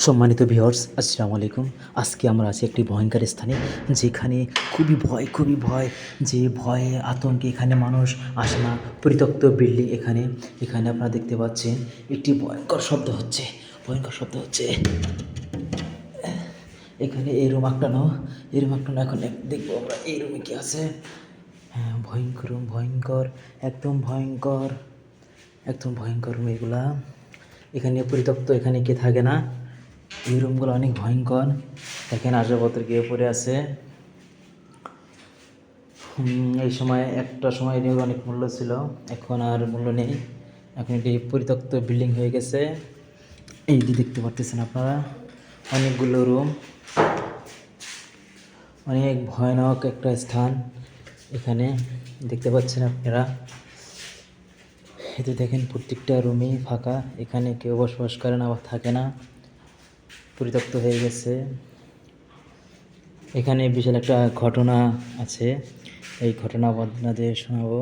সম্মানিত ভিউয়ার্স, আসসালামু আলাইকুম। আজকে আমরা আছি একটি ভয়ঙ্কর স্থানে, যেখানে খুবই ভয়, যে ভয়ে আতঙ্কে এখানে মানুষ আসে না। পরিত্যক্ত বিল্ডিং, এখানে এখানে আপনারা দেখতে পাচ্ছেন একটি ভয়ঙ্কর শব্দ হচ্ছে। এখানে এই রুম আঁকটানো, এখন দেখবো আমরা এই রুমে কি আছে। হ্যাঁ, ভয়ঙ্কর, একদম ভয়ঙ্কর রুম এগুলা। এখানে পরিত্যক্ত, এখানে কে থাকে না। এই রুমগুলো অনেক ভয়ঙ্কর। দেখেন আসবাবপত্র গিয়ে পড়ে আছে। এই সময় একটা সময় এর অনেক মূল্য ছিল, এখন আর মূল্য নেই। এখন এটি পরিত্যক্ত বিল্ডিং হয়ে গেছে। এইটি দেখতে পারতেছেন আপনারা, অনেকগুলো রুম, অনেক ভয়ানক একটা স্থান এখানে দেখতে পাচ্ছেন আপনারা। এতে দেখেন প্রত্যেকটা রুমই ফাঁকা, এখানে কেউ বসবাস করে না বা থাকে না, পরিত্যক্ত হয়ে গেছে। এখানে বিশাল একটা ঘটনা আছে, এই ঘটনা আপনাদের শোনাবো।